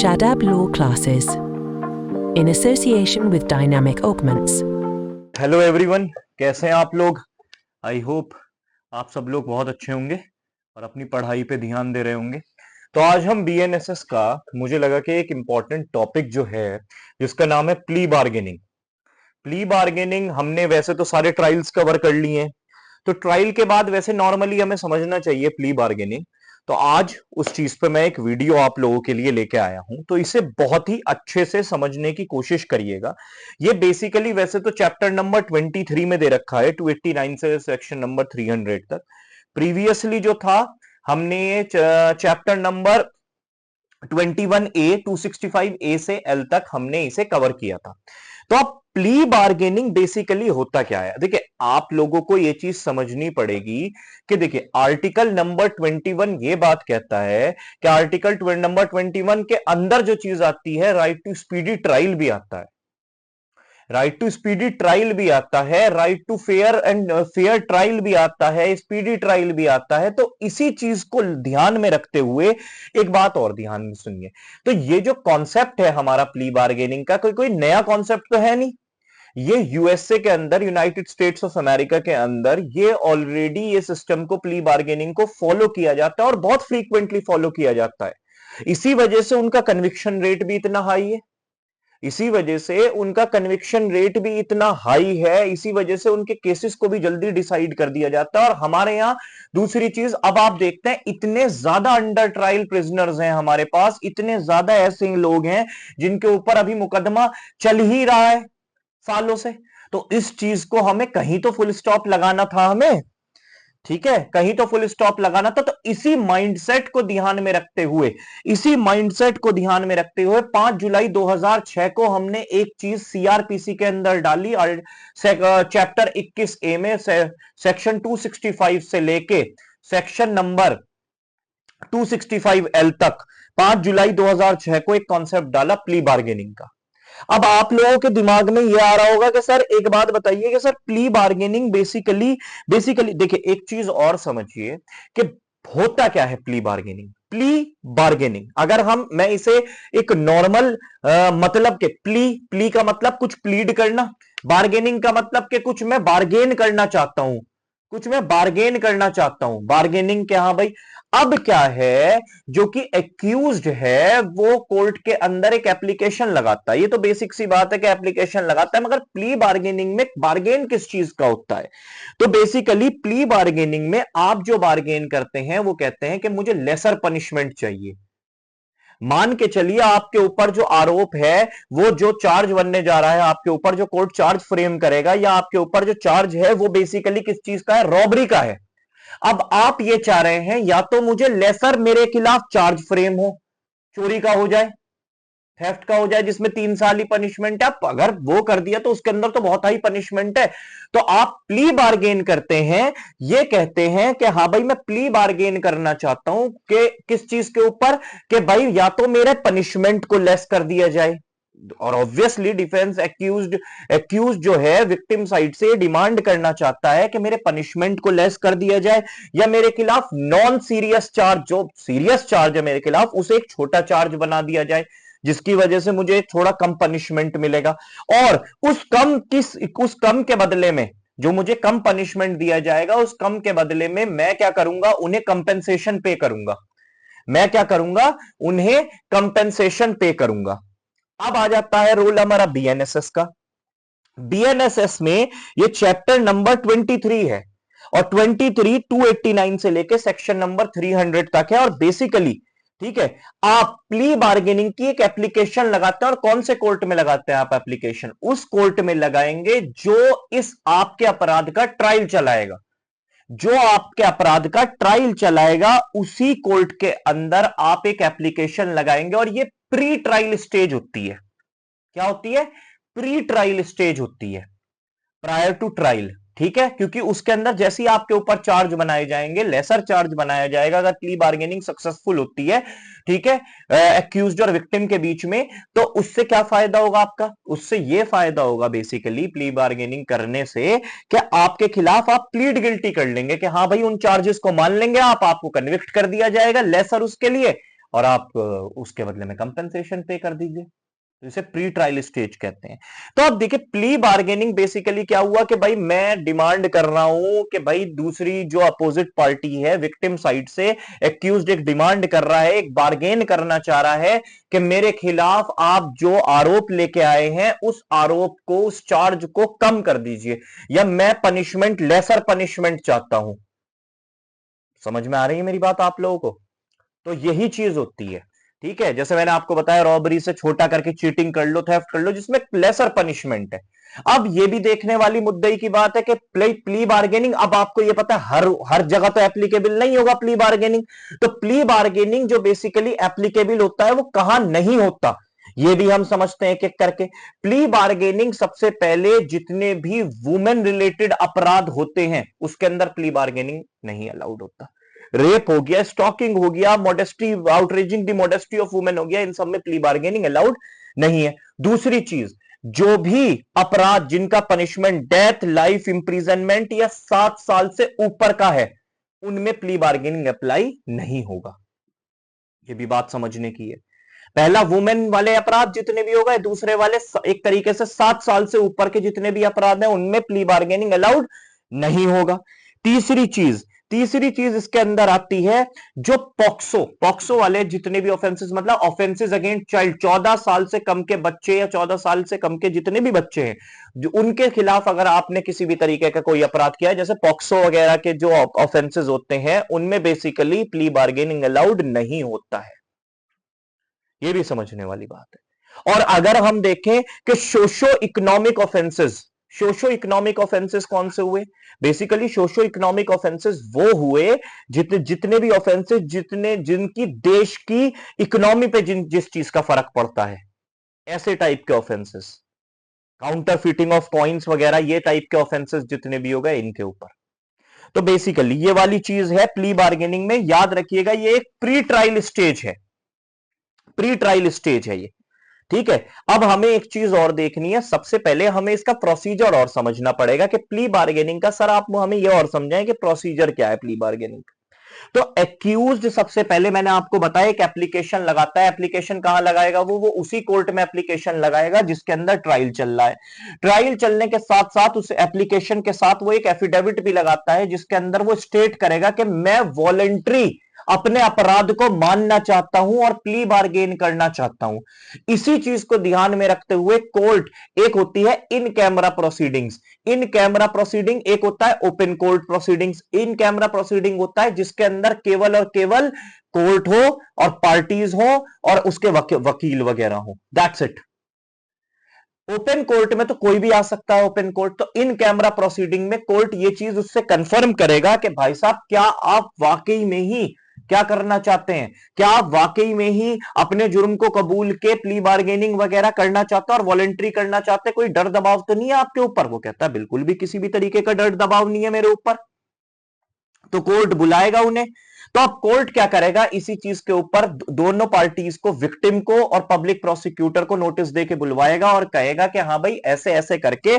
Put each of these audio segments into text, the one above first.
Shadab Law Classes in association with Dynamic Augments. Hello everyone, कैसे हैं आप लोग? आई होप आप सब लोग बहुत अच्छे होंगे और अपनी पढ़ाई पे ध्यान दे रहे होंगे। तो आज हम बीएनएसएस का मुझे लगा कि एक इम्पॉर्टेंट टॉपिक जो है जिसका नाम है प्ली बार्गेनिंग। प्ली बार्गेनिंग हमने वैसे तो सारे ट्रायल्स कवर कर लिए हैं, तो ट्रायल के बाद वैसे नॉर्मली हमें समझना चाहिए प्ली बार्गेनिंग। तो आज उस चीज पे मैं एक वीडियो आप लोगों के लिए लेके आया हूं, तो इसे बहुत ही अच्छे से समझने की कोशिश करिएगा। ये बेसिकली वैसे तो चैप्टर नंबर 23 में दे रखा है, 289 से सेक्शन नंबर 300 तक। प्रीवियसली जो था हमने चैप्टर नंबर 21A 265A से L तक हमने इसे कवर किया था। तो अब प्ली बार्गेनिंग बेसिकली होता क्या है? देखिए, आप लोगों को यह चीज समझनी पड़ेगी कि देखिए आर्टिकल नंबर 21 ये बात कहता है कि आर्टिकल नंबर 21 के अंदर जो चीज आती है, राइट टू स्पीडी ट्रायल भी आता है, राइट टू स्पीडी ट्रायल भी आता है, राइट टू फेयर ट्रायल भी आता है, स्पीडी ट्रायल भी आता है। तो इसी चीज को ध्यान में रखते हुए एक बात और ध्यान में सुनिए। तो ये जो कॉन्सेप्ट है हमारा प्ली बार्गेनिंग का, कोई नया कॉन्सेप्ट तो है नहीं। ये यूएसए के अंदर, यूनाइटेड स्टेट्स ऑफ अमेरिका के अंदर ये ऑलरेडी ये सिस्टम को, प्ली बार्गेनिंग को फॉलो किया जाता है और बहुत फ्रीक्वेंटली फॉलो किया जाता है। इसी वजह से उनका कन्विक्शन रेट भी इतना हाई है, इसी वजह से उनका कन्विक्शन रेट भी इतना हाई है, इसी वजह से उनके केसेस को भी जल्दी डिसाइड कर दिया जाता है। और हमारे यहां दूसरी चीज, अब आप देखते हैं इतने ज्यादा अंडर ट्रायल प्रिजनर्स हैं हमारे पास, इतने ज्यादा ऐसे लोग हैं जिनके ऊपर अभी मुकदमा चल ही रहा है सालों से। तो इस चीज को हमें कहीं तो फुल स्टॉप लगाना था हमें, ठीक है, कहीं तो फुल स्टॉप लगाना था। तो इसी माइंडसेट को ध्यान में रखते हुए, इसी माइंडसेट को ध्यान में रखते हुए 5 जुलाई 2006 को हमने एक चीज सीआरपीसी के अंदर डाली, चैप्टर 21A में सेक्शन 265 से लेके सेक्शन नंबर 265L तक 5 जुलाई 2006 को एक कॉन्सेप्ट डाला प्ली बार्गेनिंग का। अब आप लोगों के दिमाग में यह आ रहा होगा कि सर एक बात बताइए कि सर प्ली बार्गेनिंग बेसिकली देखिए एक चीज और समझिए कि होता क्या है प्ली बार्गेनिंग। प्ली बार्गेनिंग अगर मैं इसे एक नॉर्मल मतलब के, प्ली का मतलब कुछ प्लीड करना, बार्गेनिंग का मतलब कि कुछ मैं बार्गेन करना चाहता हूं, कुछ मैं बार्गेन करना चाहता हूं, बार्गेनिंग क्या? हाँ भाई, अब क्या है, जो कि एक्यूज्ड है वो कोर्ट के अंदर एक एप्लीकेशन लगाता है। ये तो बेसिक सी बात है कि एप्लीकेशन लगाता है, मगर प्ली बार्गेनिंग में बार्गेन किस चीज का होता है? तो बेसिकली प्ली बार्गेनिंग में आप जो बार्गेन करते हैं वो कहते हैं कि मुझे लेसर पनिशमेंट चाहिए। मान के चलिए आपके ऊपर जो आरोप है, वो जो चार्ज बनने जा रहा है आपके ऊपर, जो कोर्ट चार्ज फ्रेम करेगा, या आपके ऊपर जो चार्ज है वो बेसिकली किस चीज का है? रॉबरी का है। अब आप ये चाह रहे हैं या तो मुझे लेसर मेरे खिलाफ चार्ज फ्रेम हो, चोरी का हो जाए, थेफ्ट का हो जाए, जिसमें 3 साल ही पनिशमेंट है। आप अगर वो कर दिया तो उसके अंदर तो बहुत हाई पनिशमेंट है। तो आप प्ली बार्गेन करते हैं, ये कहते हैं कि हाँ भाई मैं प्ली बार्गेन करना चाहता हूं कि किस चीज के ऊपर? कि भाई या तो मेरे पनिशमेंट को लेस कर दिया जाए, और ऑब्वियसली डिफेंस एक्यूज जो है विक्टिम साइड से डिमांड करना चाहता है कि मेरे पनिशमेंट को लेस कर दिया जाए, या मेरे खिलाफ नॉन सीरियस चार्ज, जो सीरियस चार्ज है मेरे खिलाफ, उसे एक छोटा चार्ज बना दिया जाए, जिसकी वजह से मुझे थोड़ा कम पनिशमेंट मिलेगा। और उस कम के बदले में, जो मुझे कम पनिशमेंट दिया जाएगा, उस कम के बदले में मैं क्या करूंगा? उन्हें कंपेंसेशन पे करूंगा। मैं क्या करूंगा? उन्हें कंपेंसेशन पे करूंगा। अब आ जाता है रोल हमारा बीएनएसएस का। बीएनएसएस में ये चैप्टर नंबर 23 है, और 23 289 से लेके सेक्शन नंबर 300 तक है। और बेसिकली, ठीक है, आप प्ली बार्गेनिंग की एक एप्लीकेशन लगाते हैं। और कौन से कोर्ट में लगाते हैं आप एप्लीकेशन? उस कोर्ट में लगाएंगे जो इस आपके अपराध का ट्रायल चलाएगा, जो आपके अपराध का ट्रायल चलाएगा, उसी कोर्ट के अंदर आप एक एप्लीकेशन लगाएंगे। और ये प्री ट्रायल स्टेज होती है। क्या होती है? प्री ट्रायल स्टेज होती है, प्रायर टू ट्रायल, ठीक है। क्योंकि उसके अंदर जैसे ही आपके ऊपर चार्ज बनाए जाएंगे, लेसर चार्ज बनाया जाएगा अगर प्ली बार्गेनिंग सक्सेसफुल होती है, ठीक है, एक्यूज्ड और विक्टिम के बीच में, तो उससे क्या फायदा होगा आपका? उससे यह फायदा होगा बेसिकली प्ली बार्गेनिंग करने से कि आपके खिलाफ आप प्लीड गिल्टी कर लेंगे कि हाँ भाई उन चार्जेस को मान लेंगे आप, आपको कन्विक्ट कर दिया जाएगा लेसर उसके लिए, और आप उसके बदले में कंपेंसेशन पे कर दीजिए। तो इसे प्री ट्रायल स्टेज कहते हैं। तो अब देखिए प्ली बार्गेनिंग बेसिकली क्या हुआ कि भाई मैं डिमांड कर रहा हूं कि भाई दूसरी जो अपोजिट पार्टी है विक्टिम साइड से, एक्यूज्ड एक डिमांड कर रहा है, एक बार्गेन करना चाह रहा है कि मेरे खिलाफ आप जो आरोप लेके आए हैं उस आरोप को, उस चार्ज को कम कर दीजिए, या मैं पनिशमेंट, लेसर पनिशमेंट चाहता हूं। समझ में आ रही है मेरी बात आप लोगों को? तो यही चीज होती है। ठीक है, जैसे मैंने आपको बताया रॉबरी से छोटा करके चीटिंग कर लो, थेफ्ट कर लो, जिसमें लेसर पनिशमेंट है। अब ये भी देखने वाली मुद्दे की बात है कि प्ली बार्गेनिंग, अब आपको ये पता है हर हर जगह तो एप्लीकेबल नहीं होगा प्ली बार्गेनिंग। तो प्ली बार्गेनिंग जो बेसिकली एप्लीकेबल होता है वो कहां नहीं होता, ये भी हम समझते हैं एक एक करके। प्ली बार्गेनिंग सबसे पहले जितने भी वुमेन रिलेटेड अपराध होते हैं उसके अंदर प्ली बार्गेनिंग नहीं अलाउड होता। रेप हो गया, स्टॉकिंग हो गया, modesty, outraging the modesty of women हो गया, इन सब में प्ली बार्गेनिंग अलाउड नहीं है। दूसरी चीज, जो भी अपराध जिनका पनिशमेंट डेथ, लाइफ इंप्रिजनमेंट या 7 साल से ऊपर का है उनमें प्ली बार्गेनिंग अप्लाई नहीं होगा। ये भी बात समझने की है। पहला वुमेन वाले अपराध जितने भी हो गए, दूसरे वाले एक तरीके से 7 साल से ऊपर के जितने भी अपराध हैं उनमें प्ली बार्गेनिंग अलाउड नहीं होगा। तीसरी चीज इसके अंदर आती है जो पॉक्सो वाले जितने भी ऑफेंसेस, मतलब ऑफेंसेस अगेंस्ट चाइल्ड, 14 साल से कम के बच्चे या 14 साल से कम के जितने भी बच्चे हैं, जो उनके खिलाफ अगर आपने किसी भी तरीके का कोई अपराध किया है, जैसे पॉक्सो वगैरह के जो ऑफेंसेस होते हैं उनमें बेसिकली प्ली बार्गेनिंग अलाउड नहीं होता है। ये भी समझने वाली बात है। और अगर हम देखें कि सोशो इकोनॉमिक ऑफेंसेस कौन से हुए, बेसिकली सोशो इकोनॉमिक ऑफेंसेस वो हुए जितने भी ऑफेंसेस जिनकी देश की इकोनॉमी पे जिस चीज का फर्क पड़ता है, ऐसे टाइप के offences, counter fitting of coins वगैरह, ये टाइप के ऑफेंसेस जितने भी हो गए इनके ऊपर। तो बेसिकली ये वाली चीज है प्ली बार्गेनिंग में, याद रखिएगा ये एक प्री ट्रायल स्टेज है, प्री ट्रायल स्टेज है ये। ठीक है, अब हमें एक चीज और देखनी है, सबसे पहले हमें इसका प्रोसीजर और समझना पड़ेगा कि प्ली बार्गेनिंग का, सर आप हमें यह और समझाएं कि प्रोसीजर क्या है प्ली बार्गेनिंग। तो एक्यूज्ड सबसे पहले मैंने आपको बताया एक एप्लीकेशन लगाता है। एप्लीकेशन कहां लगाएगा? वो उसी कोर्ट में एप्लीकेशन लगाएगा जिसके अंदर ट्रायल चल रहा है। ट्रायल चलने के साथ साथ उस एप्लीकेशन के साथ वो एक एफिडेविट भी लगाता है जिसके अंदर वो स्टेट करेगा कि मैं वॉलंटरी अपने अपराध को मानना चाहता हूं और प्ली बार्गेन करना चाहता हूं। इसी चीज को ध्यान में रखते हुए कोर्ट, एक होती है in camera proceedings, in camera proceeding, एक होता है open court proceedings. In camera proceeding होता है जिसके अंदर केवल और केवल कोर्ट हो और पार्टीज हो और उसके वकील वगैरह हो, दैट्स इट। ओपन कोर्ट में तो कोई भी आ सकता है, ओपन कोर्ट। तो इन कैमरा प्रोसीडिंग में कोर्ट ये चीज उससे कंफर्म करेगा कि भाई साहब क्या आप वाकई में ही क्या करना चाहते हैं, क्या आप वाकई में ही अपने जुर्म को कबूल के प्ली बार्गेनिंग वगैरह करना चाहते हैं और वॉलंटरी करना चाहते हैं, कोई डर दबाव तो नहीं है आपके ऊपर? वो कहता है बिल्कुल भी किसी भी तरीके का डर दबाव नहीं है मेरे ऊपर। तो कोर्ट बुलाएगा उन्हें। तो अब कोर्ट क्या करेगा, इसी चीज के ऊपर दोनों पार्टीज को, विक्टिम को और पब्लिक प्रोसिक्यूटर को नोटिस देके बुलवाएगा और कहेगा कि हाँ भाई ऐसे ऐसे करके,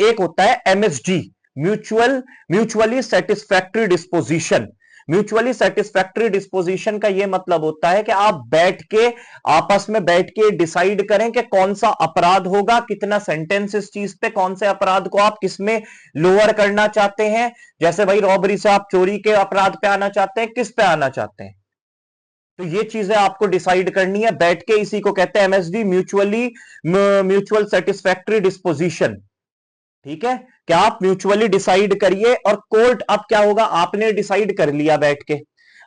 एक होता है MSD, mutually satisfactory disposition. Mutually satisfactory disposition का यह मतलब होता है कि आप बैठ के, आपस में बैठ के डिसाइड करें कि कौन सा अपराध होगा, कितना सेंटेंस इस चीज पे, कौन से अपराध को आप किसमें लोअर करना चाहते हैं। जैसे भाई रॉबरी से आप चोरी के अपराध पे आना चाहते हैं, किस पे आना चाहते हैं, तो ये चीजें आपको डिसाइड करनी है बैठ के। इसी को कहते हैं एमएसडी, म्यूचुअल सेटिस्फैक्ट्री डिस्पोजिशन। ठीक है, क्या आप म्यूचुअली डिसाइड करिए। और कोर्ट, अब क्या होगा, आपने डिसाइड कर लिया बैठ के,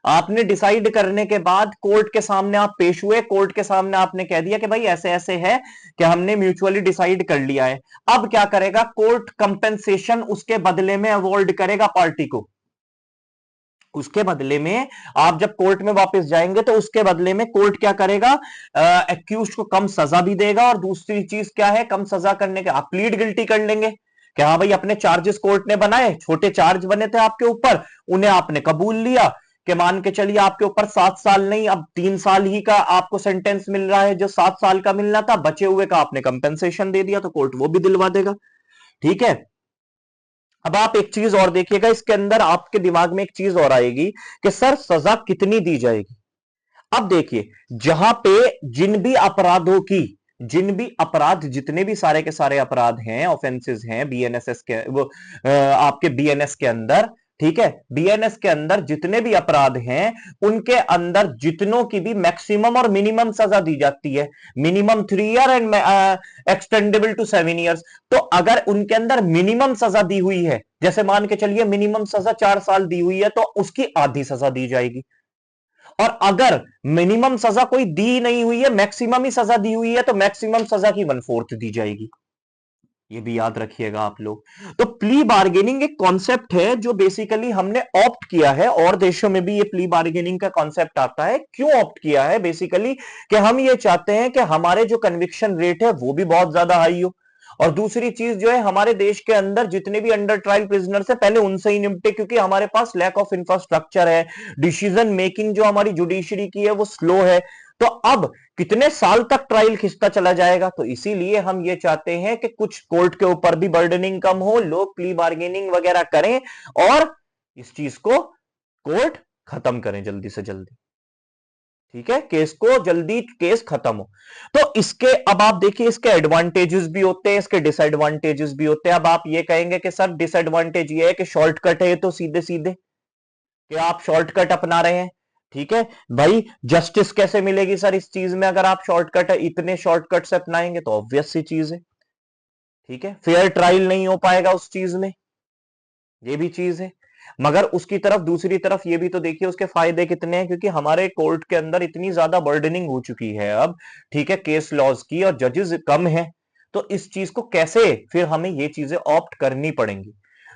आपने डिसाइड करने के बाद कोर्ट के सामने आप पेश हुए, कोर्ट के सामने आपने कह दिया कि भाई ऐसे ऐसे है कि हमने म्यूचुअली डिसाइड कर लिया है। अब क्या करेगा कोर्ट, कंपेंसेशन उसके बदले में अवॉर्ड करेगा पार्टी को। उसके बदले में आप जब कोर्ट में वापस जाएंगे तो उसके बदले में कोर्ट क्या करेगा, एक्यूज्ड को कम सजा भी देगा। और दूसरी चीज क्या है, कम सजा करने के आप प्लीड गिल्टी कर लेंगे कि हाँ भाई अपने चार्जेस कोर्ट ने बनाए, छोटे चार्ज बने थे आपके ऊपर, उन्हें आपने कबूल लिया कि मान के चलिए आपके ऊपर 7 साल नहीं अब 3 साल ही का आपको सेंटेंस मिल रहा है, जो 7 साल का मिलना था, बचे हुए का आपने कंपेंसेशन दे दिया, तो कोर्ट वो भी दिलवा देगा। ठीक है, अब आप एक चीज और देखिएगा, इसके अंदर आपके दिमाग में एक चीज और आएगी कि सर सजा कितनी दी जाएगी। अब देखिए, जहां पे जिन भी अपराध, जितने भी सारे के सारे अपराध हैं, ऑफेंसेस हैं बीएनएसएस के, वो आपके बीएनएस के अंदर, ठीक है, बीएनएस के अंदर जितने भी अपराध हैं उनके अंदर जितनों की भी मैक्सिमम और मिनिमम सजा दी जाती है। Minimum 3 year and extendable to 7 years. तो अगर उनके अंदर मिनिमम सजा दी हुई है, जैसे मान के चलिए मिनिमम सजा 4 साल दी हुई है, तो उसकी आधी सजा दी जाएगी। और अगर मिनिमम सजा कोई दी नहीं हुई है, मैक्सिमम ही सजा दी हुई है, तो मैक्सिमम सजा की 1/4 दी जाएगी। ये भी याद रखिएगा आप लोग। तो प्ली बार्गेनिंग एक कॉन्सेप्ट है जो बेसिकली हमने ऑप्ट किया है, और देशों में भी ये प्ली बार्गेनिंग का कॉन्सेप्ट आता है। क्यों ऑप्ट किया है? बेसिकली कि हम ये चाहते हैं कि हमारे जो कन्विक्शन रेट है वो भी बहुत ज्यादा हाई हो, और दूसरी चीज जो है, हमारे देश के अंदर जितने भी अंडर ट्रायल प्रिजनर्स है पहले उनसे ही निपटे, क्योंकि हमारे पास लैक ऑफ इंफ्रास्ट्रक्चर है, डिसीजन मेकिंग जो हमारी जुडिशरी की है वो स्लो है। तो अब कितने साल तक ट्रायल खिंचता चला जाएगा, तो इसीलिए हम ये चाहते हैं कि कुछ कोर्ट के ऊपर भी बर्डनिंग कम हो, लोग प्ली बार्गेनिंग वगैरह करें और इस चीज को कोर्ट खत्म करें जल्दी से जल्दी। ठीक है, केस को जल्दी केस खत्म हो। तो इसके अब आप देखिए, इसके एडवांटेजेस भी होते हैं, इसके डिसएडवांटेजेस भी होते हैं। अब आप ये कहेंगे कि सर डिसएडवांटेज ये है कि शॉर्टकट है, तो सीधे सीधे कि आप शॉर्टकट अपना रहे हैं। ठीक है भाई, जस्टिस कैसे मिलेगी सर इस चीज में अगर आप शॉर्टकट इतने शॉर्टकट से अपनाएंगे? तो ऑब्वियस सी चीज है। ठीक है, फेयर ट्रायल नहीं हो पाएगा उस चीज में, ये भी चीज है। मगर उसकी तरफ, दूसरी तरफ ये भी तो देखिए उसके फायदे कितने हैं, क्योंकि हमारे कोर्ट के अंदर इतनी ज्यादा बर्डनिंग हो चुकी है अब, ठीक है, केस लॉज की, और जजेस कम है। तो इस चीज को कैसे फिर हमें ये चीजें ऑप्ट करनी पड़ेंगी।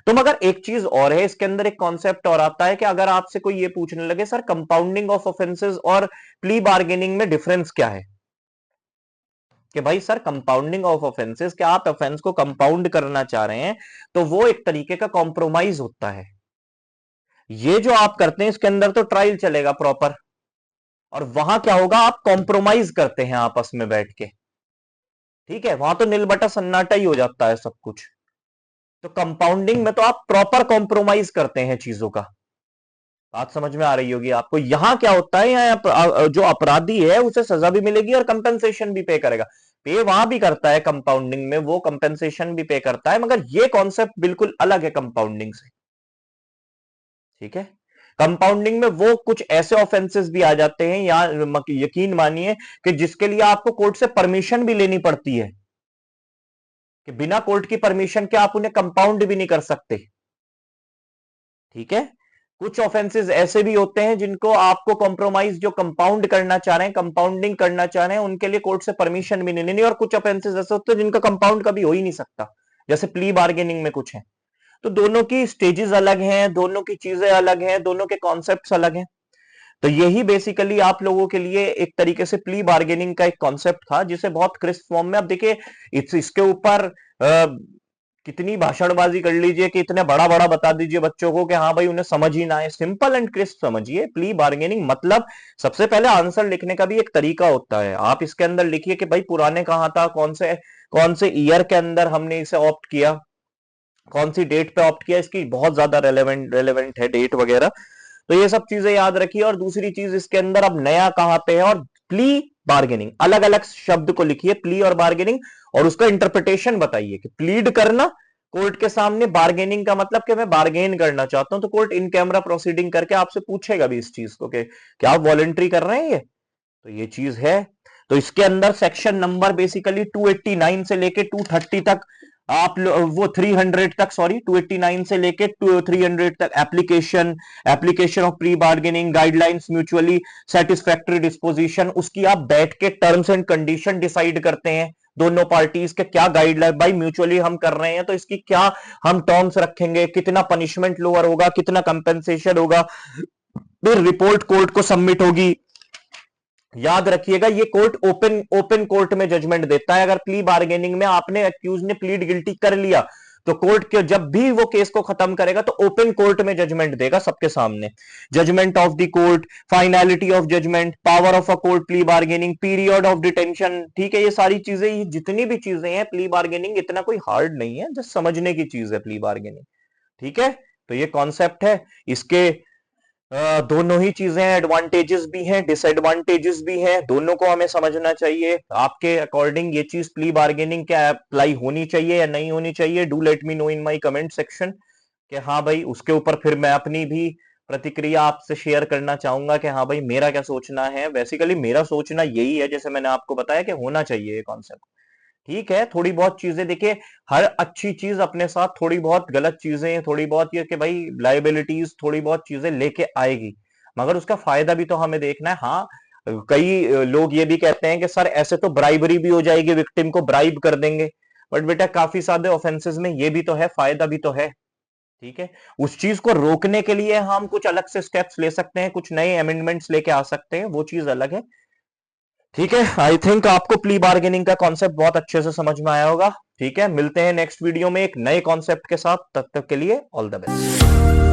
तो मगर एक चीज और है इसके अंदर, एक कॉन्सेप्ट और आता है कि अगर आपसे कोई ये पूछने लगे सर कंपाउंडिंग ऑफ ऑफेंसेस और प्ली बार्गेनिंग में डिफरेंस क्या है, कि भाई सर कंपाउंडिंग ऑफ ऑफेंसेस, क्या आप ऑफेंस को कंपाउंड करना चाह रहे हैं, तो वो एक तरीके का कॉम्प्रोमाइज होता है। ये जो आप करते हैं इसके अंदर तो ट्रायल चलेगा प्रॉपर, और वहां क्या होगा, आप कॉम्प्रोमाइज करते हैं आपस में बैठ के। ठीक है, वहां तो नील बटा सन्नाटा ही हो जाता है सब कुछ। तो कंपाउंडिंग में तो आप प्रॉपर कॉम्प्रोमाइज करते हैं चीजों का। बात समझ में आ रही होगी आपको। यहां क्या होता है, यहाँ जो अपराधी है उसे सजा भी मिलेगी और कंपेंसेशन भी पे करेगा। पे वहां भी करता है कंपाउंडिंग में, वो कंपेंसेशन भी पे करता है, मगर ये कॉन्सेप्ट बिल्कुल अलग है कंपाउंडिंग से। ठीक है, कंपाउंडिंग में वो कुछ ऐसे ऑफेंसेस भी आ जाते हैं, या यकीन मानिए कि जिसके लिए आपको कोर्ट से परमिशन भी लेनी पड़ती है, कि बिना कोर्ट की परमिशन के आप उन्हें कंपाउंड भी नहीं कर सकते। ठीक है, कुछ ऑफेंसेस ऐसे भी होते हैं जिनको आपको कॉम्प्रोमाइज, जो कंपाउंड करना चाह रहे हैं, कंपाउंडिंग करना चाह रहे हैं, उनके लिए कोर्ट से परमिशन भी नहीं लेनी। और कुछ ऑफेंसेस ऐसे होते हैं जिनका कंपाउंड कभी हो ही नहीं सकता, जैसे प्ली बार्गेनिंग में कुछ है। तो दोनों की स्टेजेस अलग हैं, दोनों की चीजें अलग हैं, दोनों के कॉन्सेप्ट्स अलग हैं। तो यही बेसिकली आप लोगों के लिए एक तरीके से प्ली बार्गेनिंग का एक कॉन्सेप्ट था, जिसे बहुत क्रिस्प फॉर्म में, अब देखिए इसके ऊपर कितनी भाषणबाजी कर लीजिए, कि इतने बड़ा बड़ा बता दीजिए बच्चों को कि हाँ भाई उन्हें समझ ही ना आए, सिंपल एंड क्रिस्प समझिए। प्ली बार्गेनिंग मतलब, सबसे पहले आंसर लिखने का भी एक तरीका होता है। आप इसके अंदर लिखिए कि भाई पुराने कहां था, कौन से ईयर के अंदर हमने इसे ऑप्ट किया, कौन सी डेट पे ऑप्ट किया, इसकी बहुत ज्यादा रेलेवेंट है डेट वगैरह। तो ये सब चीजें याद रखिए। और दूसरी चीज इसके अंदर, अब नया कहां पे है, और प्ली बार्गेनिंग, अलग अलग शब्द को लिखिए, प्ली और बार्गेनिंग, और उसका इंटरप्रिटेशन बताइए कि प्लीड करना कोर्ट के सामने, बार्गेनिंग का मतलब कि मैं बार्गेन करना चाहता हूं, तो कोर्ट इन कैमरा प्रोसीडिंग करके आपसे पूछेगा भी इस चीज को कि क्या आप वॉलंटरी कर रहे हैं ये, तो ये चीज है। तो इसके अंदर सेक्शन नंबर बेसिकली 289 से लेके 230 तक, वो 300 तक, सॉरी 289 से लेके 300 तक, application of pre bargaining guidelines, mutually satisfactory disposition, उसकी आप बैठ के टर्म्स एंड कंडीशन डिसाइड करते हैं दोनों पार्टीज के, क्या गाइडलाइन, भाई म्यूचुअली हम कर रहे हैं तो इसकी क्या हम टर्म्स रखेंगे, कितना पनिशमेंट लोअर होगा, कितना कंपेंसेशन होगा, फिर रिपोर्ट कोर्ट को सबमिट होगी। याद रखिएगा, ये कोर्ट ओपन कोर्ट में जजमेंट देता है। अगर प्ली बार्गेनिंग में आपने, अक्यूज ने प्लीड गिल्टी कर लिया, तो कोर्ट के जब भी वो केस को खत्म करेगा तो ओपन कोर्ट में जजमेंट देगा सबके सामने। Judgment of the court, finality of judgment, power of a court plea bargaining, period of detention, ठीक है, ये सारी चीजें, ये जितनी भी चीजें हैं प्ली बार्गेनिंग, इतना कोई हार्ड नहीं है, जस्ट समझने की चीज है प्ली बार्गेनिंग। ठीक है, तो ये कॉन्सेप्ट है। इसके दोनों ही चीजें एडवांटेजेस भी हैं, डिसएडवांटेजेस भी हैं, दोनों को हमें समझना चाहिए। आपके अकॉर्डिंग ये चीज प्ली बार्गेनिंग क्या अप्लाई होनी चाहिए या नहीं होनी चाहिए? Do let me know in my comment section कि हाँ भाई, उसके ऊपर फिर मैं अपनी भी प्रतिक्रिया आपसे शेयर करना चाहूंगा कि हाँ भाई मेरा क्या सोचना है। बेसिकली मेरा सोचना यही है, जैसे मैंने आपको बताया कि होना चाहिए ये कॉन्सेप्ट। ठीक है, थोड़ी बहुत चीजें देखिए, हर अच्छी चीज अपने साथ थोड़ी बहुत गलत चीजें, थोड़ी बहुत ये कि भाई लाइबिलिटीज, थोड़ी बहुत चीजें लेके आएगी, मगर उसका फायदा भी तो हमें देखना है। हाँ, कई लोग ये भी कहते हैं कि सर ऐसे तो ब्राइबरी भी हो जाएगी, विक्टिम को ब्राइब कर देंगे, बट बेटा काफी सारे ऑफेंसेस में ये भी तो है, फायदा भी तो है। ठीक है, उस चीज को रोकने के लिए हम कुछ अलग से स्टेप्स ले सकते हैं, कुछ नए अमेंडमेंट्स लेके आ सकते हैं, वो चीज अलग है। ठीक है, आई थिंक आपको प्ली बार्गेनिंग का कॉन्सेप्ट बहुत अच्छे से समझ में आया होगा। ठीक है, मिलते हैं नेक्स्ट वीडियो में एक नए कॉन्सेप्ट के साथ, तब तक के लिए ऑल द बेस्ट।